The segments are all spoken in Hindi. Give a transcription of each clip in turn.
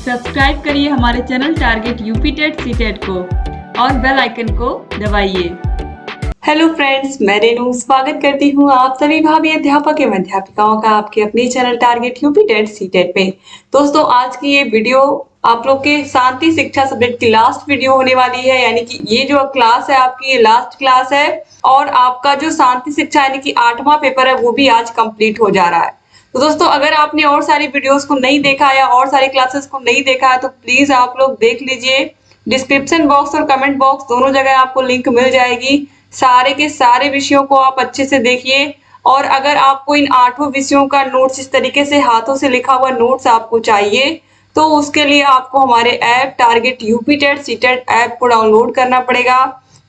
सब्सक्राइब करिए हमारे channel target UP TET CTET को और बेल आइकन को दबाइए। हेलो फ्रेंड्स, मैं रेनू स्वागत करती हूँ आप सभी भावी अध्यापक एवं अध्यापिकाओं का आपके अपने channel target UP TET CTET पे। दोस्तों, आज की ये वीडियो आप लोग के शांति शिक्षा सब्जेक्ट की लास्ट वीडियो होने वाली है, यानी कि ये जो क्लास है आपकी ये लास्ट क्लास है और आपका जो शांति शिक्षा यानी कि 8वां पेपर है वो भी आज कंप्लीट हो जा रहा है। तो दोस्तों, अगर आपने और सारी वीडियोस को नहीं देखा या और सारी क्लासेस को नहीं देखा है तो प्लीज आप लोग देख लीजिए। डिस्क्रिप्शन बॉक्स और कमेंट बॉक्स दोनों जगह आपको लिंक मिल जाएगी। सारे के सारे विषयों को आप अच्छे से देखिए और अगर आपको इन 8 विषयों का नोट्स इस तरीके से हाथों से लिखा हुआ नोट्स आपको चाहिए तो उसके लिए आपको हमारे app target UP TET CTET app को डाउनलोड करना पड़ेगा।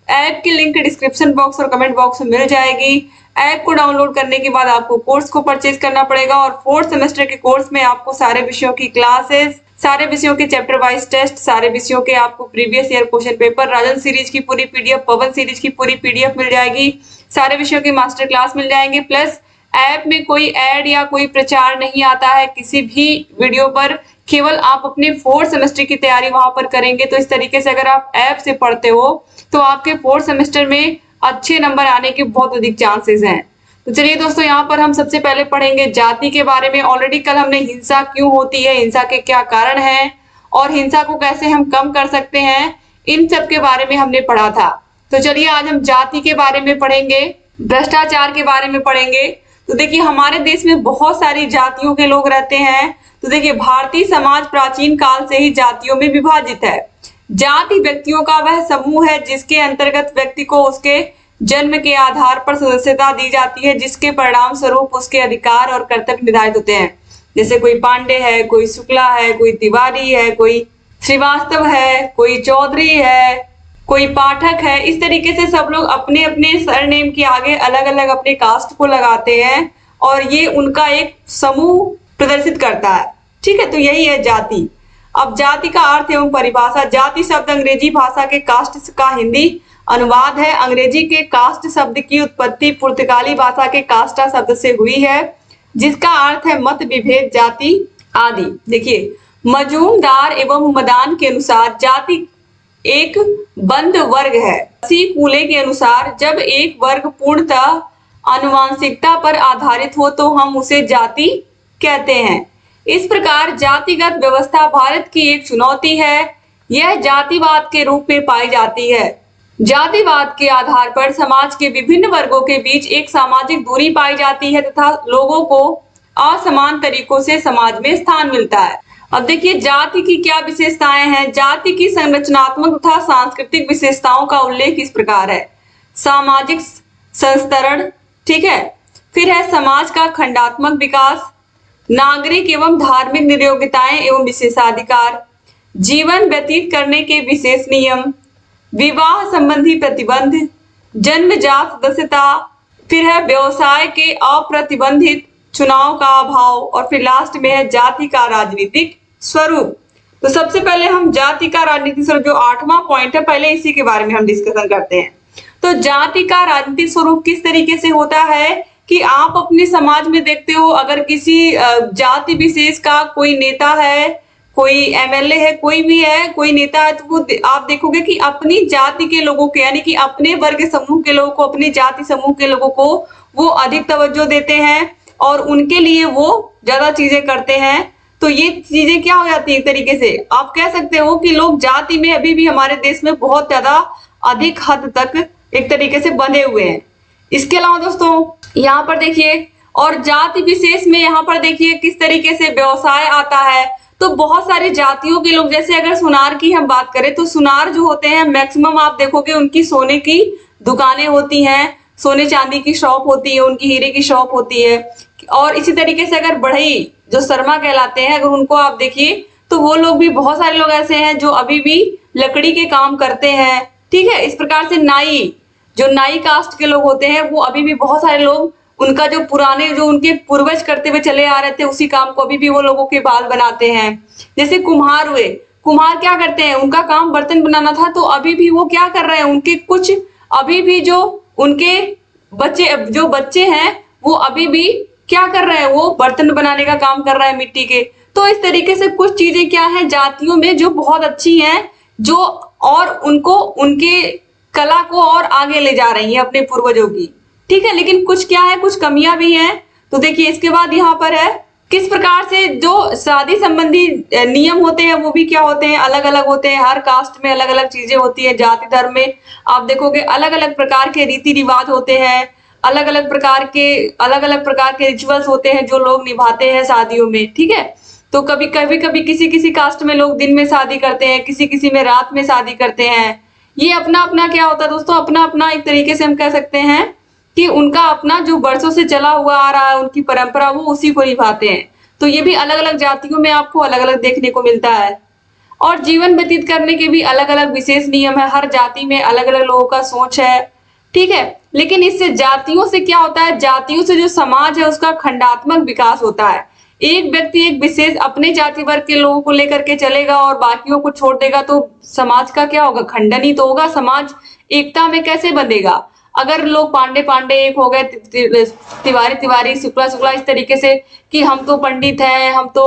ऐप की लिंक डिस्क्रिप्शन बॉक्स और कमेंट बॉक्स में मिल जाएगी। ऐप को डाउनलोड करने के बाद आपको कोर्स को परचेज करना पड़ेगा और 4th सेमेस्टर के कोर्स में आपको सारे विषयों की क्लासेस, सारे विषयों के चैप्टर वाइज टेस्ट, सारे विषयों के आपको प्रीवियस ईयर क्वेश्चन पेपर, राजन सीरीज की पूरी पीडीएफ, पवन सीरीज की पूरी पीडीएफ मिल जाएगी। सारे विषयों के मास्टर क्लास मिल जाएंगे। प्लस ऐप में कोई ऐड या कोई प्रचार नहीं आता है किसी भी वीडियो पर, केवल आप अपने 4th सेमेस्टर की तैयारी वहां पर करेंगे। तो इस तरीके से अगर आप ऐप से पढ़ते हो तो आपके 4th सेमेस्टर में अच्छे नंबर आने के बहुत अधिक चांसेस हैं। तो चलिए दोस्तों, यहाँ पर हम सबसे पहले पढ़ेंगे जाति के बारे में। ऑलरेडी कल हमने हिंसा क्यों होती है, हिंसा के क्या कारण हैं और हिंसा को कैसे हम कम कर सकते हैं, इन सब के बारे में हमने पढ़ा था। तो चलिए आज हम जाति के बारे में पढ़ेंगे, भ्रष्टाचार के बारे में पढ़ेंगे। तो देखिए, हमारे देश में बहुत सारी जातियों के लोग रहते हैं। तो देखिए, भारतीय समाज प्राचीन काल से ही जातियों में विभाजित है। जाति व्यक्तियों का वह समूह है जिसके अंतर्गत व्यक्ति को उसके जन्म के आधार पर सदस्यता दी जाती है, जिसके परिणाम स्वरूप उसके अधिकार और कर्तव्य निर्धारित होते हैं। जैसे कोई पांडे है, कोई शुक्ला है, कोई तिवारी है, कोई श्रीवास्तव है, कोई चौधरी है, कोई पाठक है। इस तरीके से सब लोग अपने अपने सरनेम के आगे अलग अलग अपने कास्ट को लगाते हैं और ये उनका एक समूह प्रदर्शित करता है। ठीक है, तो यही है जाति। अब जाति का अर्थ एवं परिभाषा। जाति शब्द अंग्रेजी भाषा के कास्ट का हिंदी अनुवाद है। अंग्रेजी के कास्ट शब्द की उत्पत्ति पुर्तगाली भाषा के कास्टा शब्द से हुई है, जिसका अर्थ है मत, विभेद, जाति आदि। देखिए, मजूमदार एवं मदान के अनुसार जाति एक बंद वर्ग है। सी कूले के अनुसार जब एक वर्ग पूर्णतः आनुवांशिकता पर आधारित हो तो हम उसे जाति कहते हैं। इस प्रकार जातिगत व्यवस्था भारत की एक चुनौती है। यह जातिवाद के रूप में पाई जाती है। जातिवाद के आधार पर समाज के विभिन्न वर्गों के बीच एक सामाजिक दूरी पाई जाती है तथा लोगों को असमान तरीकों से समाज में स्थान मिलता है। अब देखिए, जाति की क्या विशेषताएं हैं। जाति की संरचनात्मक तथा सांस्कृतिक विशेषताओं का उल्लेख इस प्रकार है। सामाजिक संस्तरण, ठीक है, फिर है समाज का खंडात्मक विकास, नागरिक एवं धार्मिक नियोगिताएं एवं विशेषाधिकार, जीवन व्यतीत करने के विशेष नियम, विवाह संबंधी प्रतिबंध, जन्मजात सदस्यता, फिर है व्यवसाय के अप्रतिबंधित चुनाव का अभाव और फिर लास्ट में है जाति का राजनीतिक स्वरूप। तो सबसे पहले हम जाति का राजनीतिक स्वरूप, जो 8वां पॉइंट है, पहले इसी के बारे में हम डिस्कशन करते हैं। तो जाति का राजनीतिक स्वरूप किस तरीके से होता है कि आप अपने समाज में देखते हो, अगर किसी जाति विशेष का कोई नेता है, कोई एमएलए है, कोई भी है, कोई नेता है, तो वो आप देखोगे कि अपनी जाति के लोगों के यानी कि अपने वर्ग समूह के लोगों को, अपनी जाति समूह के लोगों को वो अधिक तवज्जो देते हैं और उनके लिए वो ज्यादा चीजें करते हैं। तो ये चीजें क्या हो जाती है, एक तरीके से आप कह सकते हो कि लोग जाति में अभी भी हमारे देश में बहुत ज्यादा अधिक हद तक एक तरीके से बंधे हुए हैं। इसके अलावा दोस्तों यहाँ पर देखिए, और जाति विशेष में यहाँ पर देखिए किस तरीके से व्यवसाय आता है। तो बहुत सारी जातियों के लोग, जैसे अगर सुनार की हम बात करें तो सुनार जो होते हैं मैक्सिमम आप देखोगे उनकी सोने की दुकानें होती हैं, सोने चांदी की शॉप होती है, उनकी हीरे की शॉप होती है। और इसी तरीके से अगर बढ़ई जो शर्मा कहलाते हैं, अगर उनको आप देखिए तो वो लोग भी, बहुत सारे लोग ऐसे हैं जो अभी भी लकड़ी के काम करते हैं। ठीक है, इस प्रकार से नाई, जो नाई कास्ट के लोग होते हैं, वो अभी भी बहुत सारे लोग, उनका जो पुराने, जो उनके पूर्वज करते हुए चले आ रहे थे उसी काम को अभी भी वो लोगों के बाल बनाते हैं। जैसे कुम्हार हुए, कुम्हार क्या करते हैं, उनका काम बर्तन बनाना था, तो अभी भी वो क्या कर रहे हैं, उनके कुछ अभी भी जो उनके बच्चे हैं वो अभी भी क्या कर रहे हैं, वो बर्तन बनाने का काम कर रहा है मिट्टी के। तो इस तरीके से कुछ चीजें क्या है जातियों में जो बहुत अच्छी हैं, जो और उनको उनके कला को और आगे ले जा रही है अपने पूर्वजों की। ठीक है, लेकिन कुछ क्या है, कुछ कमियां भी हैं। तो देखिए इसके बाद यहाँ पर है किस प्रकार से जो शादी संबंधी नियम होते हैं वो भी क्या होते हैं, अलग अलग होते हैं। हर कास्ट में अलग अलग चीजें होती है। जाति धर्म में आप देखोगे अलग अलग प्रकार के रीति रिवाज होते हैं, अलग अलग प्रकार के रिचुअल्स होते हैं जो लोग निभाते हैं शादियों में। ठीक है, तो कभी कभी किसी किसी कास्ट में लोग दिन में शादी करते हैं, किसी किसी में रात में शादी करते हैं। ये अपना अपना क्या होता है दोस्तों, अपना अपना एक तरीके से हम कह सकते हैं कि उनका अपना जो बरसों से चला हुआ आ रहा है उनकी परंपरा, वो उसी को निभाते हैं। तो ये भी अलग अलग जातियों में आपको अलग अलग देखने को मिलता है। और जीवन व्यतीत करने के भी अलग अलग विशेष नियम है। हर जाति में अलग अलग लोगों का सोच है। ठीक है, लेकिन इससे जातियों से क्या होता है, जातियों से जो समाज है उसका खंडात्मक विकास होता है। एक व्यक्ति एक विशेष अपने जाति वर्ग के लोगों को लेकर के चलेगा और बाकियों को छोड़ देगा तो समाज का क्या होगा, खंडन ही तो होगा। समाज एकता में कैसे बंधेगा अगर लोग पांडे पांडे एक हो गए, तिवारी तिवारी, शुक्ला शुक्ला, इस तरीके से कि हम तो पंडित हैं, हम तो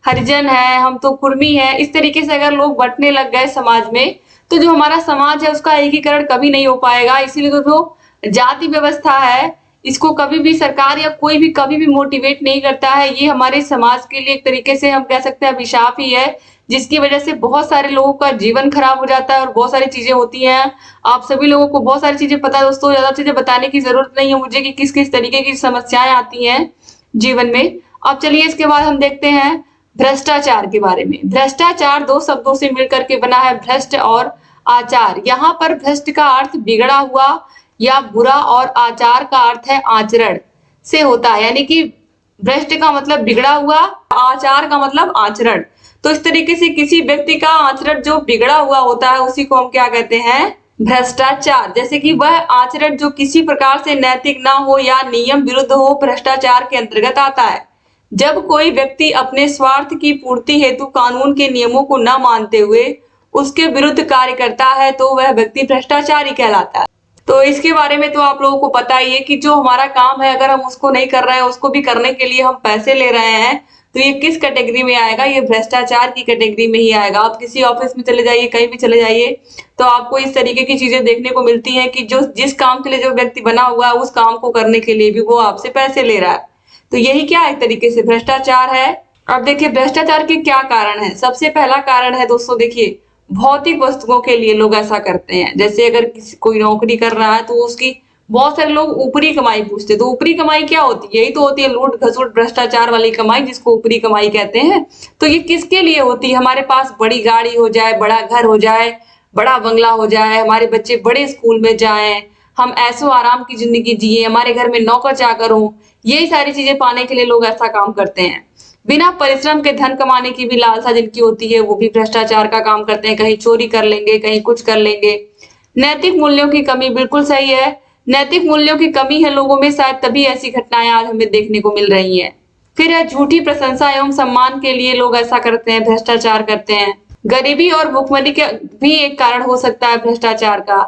हरिजन है, हम तो कुर्मी है, इस तरीके से अगर लोग बंटने लग गए समाज में तो जो हमारा समाज है उसका एकीकरण कभी नहीं हो पाएगा। इसीलिए तो जो जाति व्यवस्था है इसको कभी भी सरकार या कोई भी कभी भी मोटिवेट नहीं करता है। ये हमारे समाज के लिए एक तरीके से हम कह सकते हैं अभिशाप ही है, जिसकी वजह से बहुत सारे लोगों का जीवन खराब हो जाता है और बहुत सारी चीजें होती हैं। आप सभी लोगों को बहुत सारी चीजें पता है दोस्तों, ज्यादा चीजें बताने की जरूरत नहीं है मुझे कि किस किस तरीके की समस्याएं आती हैं जीवन में। अब चलिए इसके बाद हम देखते हैं भ्रष्टाचार के बारे में। भ्रष्टाचार दो शब्दों से मिलकर के बना है, भ्रष्ट और आचार। यहाँ पर भ्रष्ट का अर्थ बिगड़ा हुआ या बुरा और आचार का अर्थ है आचरण से होता है, यानी कि भ्रष्ट का मतलब बिगड़ा हुआ, आचार का मतलब आचरण। तो इस तरीके से किसी व्यक्ति का आचरण जो बिगड़ा हुआ होता है उसी को हम क्या कहते हैं, भ्रष्टाचार। जैसे कि वह आचरण जो किसी प्रकार से नैतिक ना हो या नियम विरुद्ध हो, भ्रष्टाचार के अंतर्गत आता है। जब कोई व्यक्ति अपने स्वार्थ की पूर्ति हेतु कानून के नियमों को न मानते हुए उसके विरुद्ध कार्य करता है तो वह व्यक्ति भ्रष्टाचारी कहलाता है। तो इसके बारे में तो आप लोगों को पता ही है कि जो हमारा काम है अगर हम उसको नहीं कर रहे हैं, उसको भी करने के लिए हम पैसे ले रहे हैं, तो ये किस कैटेगरी में आएगा, ये भ्रष्टाचार की कैटेगरी में ही आएगा। आप किसी ऑफिस में चले जाइए, कहीं भी चले जाइए, तो आपको इस तरीके की चीजें देखने को मिलती हैं कि जो जिस काम के लिए जो व्यक्ति बना हुआ है उस काम को करने के लिए भी वो आपसे पैसे ले रहा है। तो यही क्या एक तरीके से भ्रष्टाचार है। अब देखिए भ्रष्टाचार के क्या कारण है। सबसे पहला कारण है दोस्तों, देखिए भौतिक वस्तुओं के लिए लोग ऐसा करते हैं। जैसे अगर कोई नौकरी कर रहा है तो उसकी बहुत सारे लोग ऊपरी कमाई पूछते हैं। तो ऊपरी कमाई क्या होती है, यही तो होती है लूट घसूट भ्रष्टाचार वाली कमाई, जिसको ऊपरी कमाई कहते हैं। तो ये किसके लिए होती है, हमारे पास बड़ी गाड़ी हो जाए, बड़ा घर हो जाए, बड़ा बंगला हो जाए, हमारे बच्चे बड़े स्कूल में जाएं, हम ऐसो आराम की जिंदगी जिए, हमारे घर में नौकर चाकर हो, यही सारी चीजें पाने के लिए लोग ऐसा काम करते हैं। बिना परिश्रम के धन कमाने की भी लालसा जिनकी होती है वो भी भ्रष्टाचार का काम करते हैं। कहीं चोरी कर लेंगे, कहीं कुछ कर लेंगे। नैतिक मूल्यों की कमी, बिल्कुल सही है, नैतिक मूल्यों की कमी है लोगों में, शायद तभी ऐसी घटनाएं आज हमें देखने को मिल रही हैं। फिर है झूठी प्रशंसा एवं सम्मान के लिए लोग ऐसा करते हैं, भ्रष्टाचार करते हैं। गरीबी और भुखमरी का भी एक कारण हो सकता है भ्रष्टाचार का।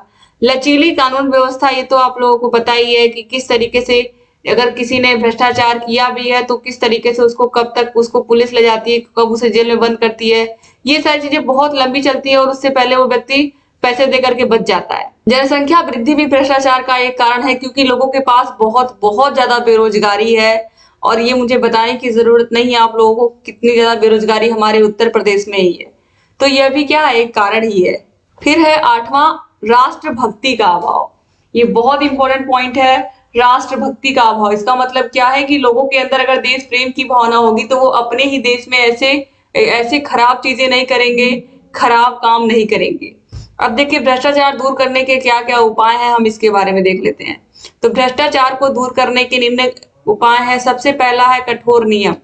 लचीली कानून व्यवस्था, ये तो आप लोगों को पता ही है कि किस तरीके से अगर किसी ने भ्रष्टाचार किया भी है तो किस तरीके से उसको कब तक उसको पुलिस ले जाती है, कब उसे जेल में बंद करती है। ये सारी चीजें बहुत लंबी चलती है और उससे पहले वो व्यक्ति पैसे दे करके बच जाता है। जनसंख्या वृद्धि भी भ्रष्टाचार का एक कारण है, क्योंकि लोगों के पास बहुत बहुत ज्यादा बेरोजगारी है। और ये मुझे बताने की जरूरत नहीं है आप लोगों को कितनी ज्यादा बेरोजगारी हमारे उत्तर प्रदेश में ही है। तो यह भी क्या है, एक कारण ही है। फिर है आठवां, राष्ट्रभक्ति का अभाव। ये बहुत इंपॉर्टेंट पॉइंट है, राष्ट्रभक्ति का अभाव। इसका मतलब क्या है कि लोगों के अंदर अगर देश प्रेम की भावना होगी तो वो अपने ही देश में ऐसे खराब चीजें नहीं करेंगे, खराब काम नहीं करेंगे। अब देखिए भ्रष्टाचार दूर करने के क्या क्या उपाय हैं, हम इसके बारे में देख लेते हैं। तो भ्रष्टाचार को दूर करने के निम्न उपाय है। सबसे पहला है कठोर नियम।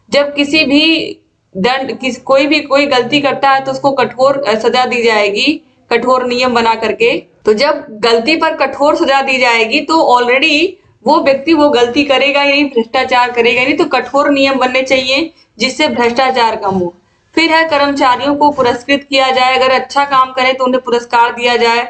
जब किसी भी कोई गलती करता है तो उसको कठोर सजा दी जाएगी, कठोर नियम बना करके। तो जब गलती पर कठोर सजा दी जाएगी तो ऑलरेडी वो व्यक्ति वो गलती करेगा ही नहीं, भ्रष्टाचार करेगा ही नहीं। तो कठोर नियम बनने चाहिए जिससे भ्रष्टाचार कम हो। फिर है कर्मचारियों को पुरस्कृत किया जाए, अगर अच्छा काम करें तो उन्हें पुरस्कार दिया जाए।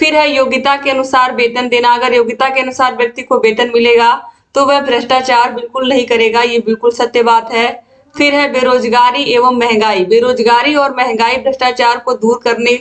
फिर है योग्यता के अनुसार वेतन देना, अगर योग्यता के अनुसार व्यक्ति को वेतन मिलेगा तो वह भ्रष्टाचार बिल्कुल नहीं करेगा, ये बिल्कुल सत्य बात है। फिर है बेरोजगारी एवं महंगाई। बेरोजगारी और महंगाई भ्रष्टाचार को दूर करने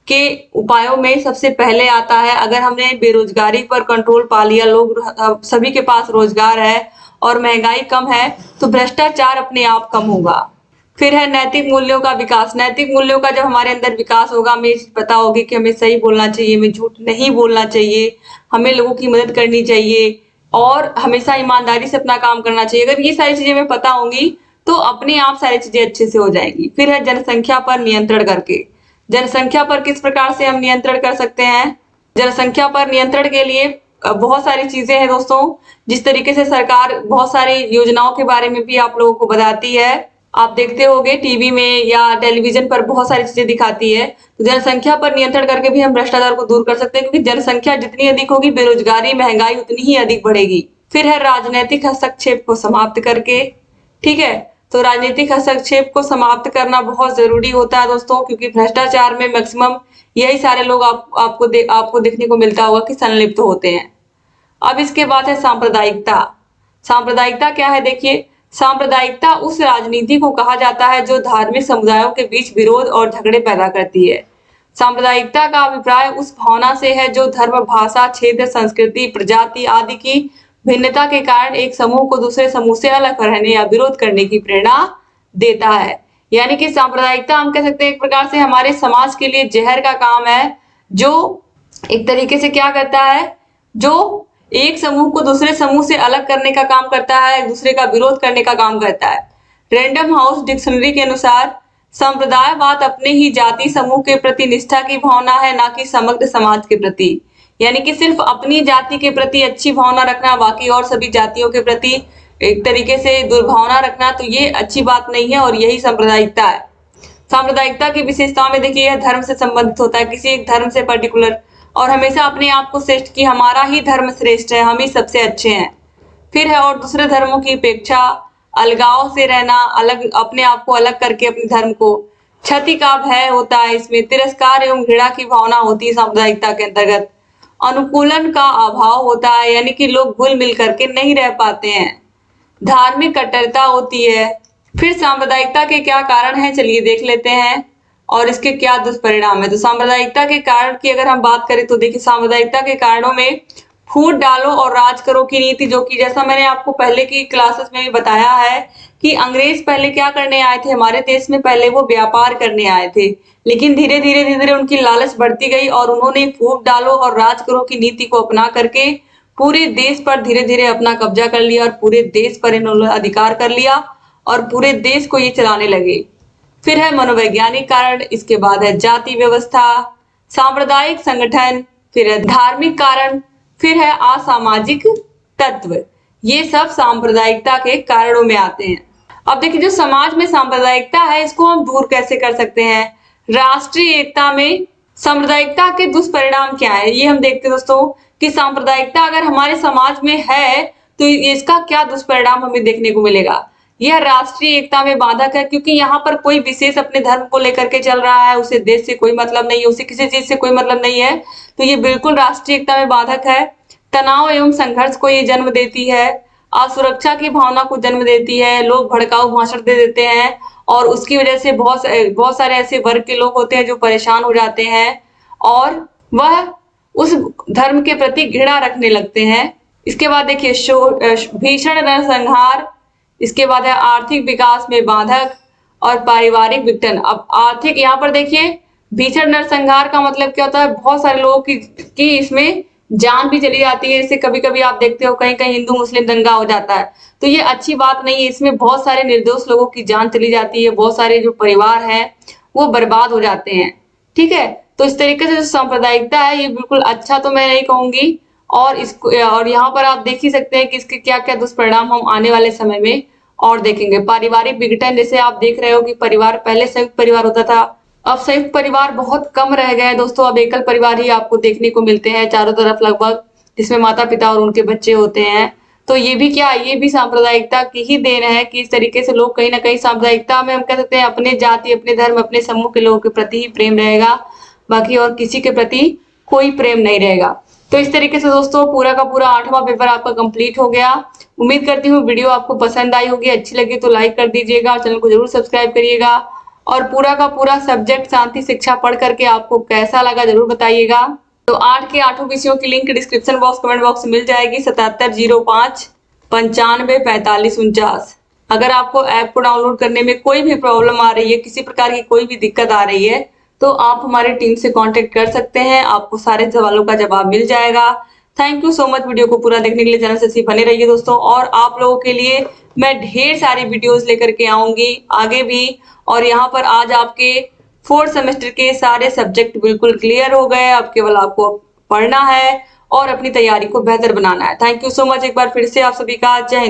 के उपायों में सबसे पहले आता है। अगर हमने बेरोजगारी पर कंट्रोल पा लिया, लोग सभी के पास रोजगार है और महंगाई कम है, तो भ्रष्टाचार अपने आप कम होगा। फिर है नैतिक मूल्यों का विकास। नैतिक मूल्यों का जब हमारे अंदर विकास होगा, हमें पता होगी कि हमें सही बोलना चाहिए, हमें झूठ नहीं बोलना चाहिए, हमें लोगों की मदद करनी चाहिए और हमेशा ईमानदारी से अपना काम करना चाहिए। अगर ये सारी चीजें हमें पता होंगी तो अपने आप सारी चीजें अच्छे से हो जाएंगी। फिर है जनसंख्या पर नियंत्रण करके। जनसंख्या पर किस प्रकार से हम नियंत्रण कर सकते हैं? जनसंख्या पर नियंत्रण के लिए बहुत सारी चीजें हैं दोस्तों। जिस तरीके से सरकार बहुत सारी योजनाओं के बारे में भी आप लोगों को बताती है, आप देखते होंगे टीवी में या टेलीविजन पर बहुत सारी चीजें दिखाती है। तो जनसंख्या पर नियंत्रण करके भी हम भ्रष्टाचार को दूर कर सकते हैं, क्योंकि जनसंख्या जितनी अधिक होगी, बेरोजगारी महंगाई उतनी ही अधिक बढ़ेगी। फिर है राजनीतिक हस्तक्षेप को समाप्त करके। ठीक है, तो राजनीतिक हस्तक्षेप को समाप्त करना बहुत जरूरी होता है दोस्तों, क्योंकि भ्रष्टाचार में मैक्सिमम यही सारे लोग आपको देखने को मिलता होगा कि संलिप्त होते हैं। अब इसके बाद है सांप्रदायिकता। सांप्रदायिकता क्या है? देखिए, सांप्रदायिकता उस राजनीति को कहा जाता है जो धार्मिक समुदायों के बीच विरोध और झगड़े पैदा करती है। सांप्रदायिकता का अभिप्राय उस भावना से है जो धर्म, भाषा, क्षेत्र, संस्कृति, प्रजाति आदि की भिन्नता के कारण एक समूह को दूसरे समूह से अलग रहने या विरोध करने की प्रेरणा देता है। यानी कि सांप्रदायिकता हम कह सकते हैं एक प्रकार से हमारे समाज के लिए जहर का काम है, जो एक तरीके से क्या करता है, जो एक समूह को दूसरे समूह से अलग करने का काम करता है, एक दूसरे का विरोध करने का काम करता है। रैंडम हाउस डिक्शनरी के अनुसार संप्रदायवाद अपने ही जाति समूह के प्रति निष्ठा की भावना है, ना कि समग्र समाज के प्रति। यानी कि सिर्फ अपनी जाति के प्रति अच्छी भावना रखना, बाकी और सभी जातियों के प्रति एक तरीके से दुर्भावना रखना, तो ये अच्छी बात नहीं है और यही सांप्रदायिकता है। सांप्रदायिकता की विशेषताओं में देखिए, यह धर्म से संबंधित होता है, किसी एक धर्म से पर्टिकुलर, और हमेशा अपने आप को श्रेष्ठ की हमारा ही धर्म श्रेष्ठ है, हम ही सबसे अच्छे हैं। फिर है और दूसरे धर्मों की अपेक्षा अलगाव से रहना, अलग अपने आप को अलग करके अपने धर्म को, क्षति का भय होता है इसमें, तिरस्कार एवं घृणा की भावना होती है सांप्रदायिकता के अंतर्गत, अनुकूलन का अभाव होता है, यानी कि लोग घुल मिल करके नहीं रह पाते हैं, धार्मिक कट्टरता होती है। फिर सांप्रदायिकता के क्या कारण हैं, चलिए देख लेते हैं और इसके क्या दुष्परिणाम है। तो सांप्रदायिकता के कारण की अगर हम बात करें तो देखिए, सांप्रदायिकता के कारणों में फूट डालो और राज करो की नीति, जो कि जैसा मैंने आपको पहले की क्लासेस में भी बताया है कि अंग्रेज पहले क्या करने आए थे हमारे देश में, पहले वो व्यापार करने आए थे, लेकिन धीरे धीरे उनकी लालच बढ़ती गई और उन्होंने फूट डालो और राज करो की नीति को अपना करके पूरे देश पर धीरे धीरे अपना कब्जा कर लिया और पूरे देश पर इन्होंने अधिकार कर लिया और पूरे देश को ये चलाने लगे। फिर है मनोवैज्ञानिक कारण, इसके बाद है जाति व्यवस्था, सांप्रदायिक संगठन, फिर है धार्मिक कारण, फिर है असामाजिक तत्व। ये सब सांप्रदायिकता के कारणों में आते हैं। अब देखिए, जो समाज में सांप्रदायिकता है इसको हम दूर कैसे कर सकते हैं? राष्ट्रीय एकता में सांप्रदायिकता के दुष्परिणाम क्या है, ये हम देखते हैं दोस्तों कि सांप्रदायिकता अगर हमारे समाज में है तो इसका क्या दुष्परिणाम हमें देखने को मिलेगा। यह राष्ट्रीय एकता में बाधक है, क्योंकि यहाँ पर कोई विशेष अपने धर्म को लेकर के चल रहा है, उसे देश से कोई मतलब नहीं है, उसे किसी चीज से कोई मतलब नहीं है, तो ये बिल्कुल राष्ट्रीय एकता में बाधक है। तनाव एवं संघर्ष को ये जन्म देती है, असुरक्षा की भावना को जन्म देती है, लोग भड़काऊ भाषण दे देते हैं और उसकी वजह से बहुत सारे ऐसे वर्ग के लोग होते हैं जो परेशान हो जाते हैं और वह उस धर्म के प्रति घृणा रखने लगते हैं। इसके बाद देखिए, भीषण नरसंहार, इसके बाद है आर्थिक विकास में बाधक और पारिवारिक विघटन। अब आर्थिक, यहाँ पर देखिए भीषण नरसंहार का मतलब क्या होता है, बहुत सारे लोगों की इसमें जान भी चली जाती है। इससे कभी कभी आप देखते हो कहीं कहीं हिंदू मुस्लिम दंगा हो जाता है, तो ये अच्छी बात नहीं है। इसमें बहुत सारे निर्दोष लोगों की जान चली जाती है, बहुत सारे जो परिवार हैं वो बर्बाद हो जाते हैं। ठीक है, तो इस तरीके से जो सांप्रदायिकता है ये बिल्कुल अच्छा तो मैं नहीं कहूंगी, और इसको और यहाँ पर आप देख ही सकते हैं कि इसके क्या क्या दुष्परिणाम हम आने वाले समय में और देखेंगे। पारिवारिक विघटन, जैसे आप देख रहे हो कि परिवार पहले संयुक्त परिवार होता था, अब संयुक्त परिवार बहुत कम रह गए हैं दोस्तों, अब एकल परिवार ही आपको देखने को मिलते हैं चारों तरफ लगभग, जिसमें माता पिता और उनके बच्चे होते हैं। तो ये भी क्या, ये भी सांप्रदायिकता की ही देन है कि इस तरीके से लोग कहीं ना कहीं, सांप्रदायिकता में हम कह सकते हैं अपने जाति, अपने धर्म, अपने समूह के लोगों के प्रति ही प्रेम रहेगा, बाकी और किसी के प्रति कोई प्रेम नहीं रहेगा। तो इस तरीके से दोस्तों पूरा का पूरा 8वां पेपर आपका कंप्लीट हो गया। उम्मीद करती हूँ वीडियो आपको पसंद आई होगी, अच्छी लगी तो लाइक कर दीजिएगा, चैनल को जरूर सब्सक्राइब करिएगा और पूरा का पूरा सब्जेक्ट शांति शिक्षा पढ़ करके आपको कैसा लगा जरूर बताइएगा। तो 8 के 8 विषयों की link description box comment box में मिल जाएगी 7705 95 45 49। अगर आपको ऐप को डाउनलोड करने में कोई भी प्रॉब्लम आ रही है, किसी प्रकार की कोई भी दिक्कत आ रही है, तो आप हमारी टीम से कांटेक्ट कर सकते हैं, आपको सारे सवालों का जवाब मिल जाएगा। Thank you so much video को पूरा देखने के लिए। चैनल से बने रहिए दोस्तों, और आप लोगों के लिए मैं ढेर सारी वीडियोस लेकर के आऊंगी आगे भी। और यहाँ पर आज आपके 4th सेमेस्टर के सारे सब्जेक्ट बिल्कुल क्लियर हो गए। अब केवल आपको पढ़ना है और अपनी तैयारी को बेहतर बनाना है। थैंक यू सो मच एक बार फिर से आप सभी का। जय हिंद।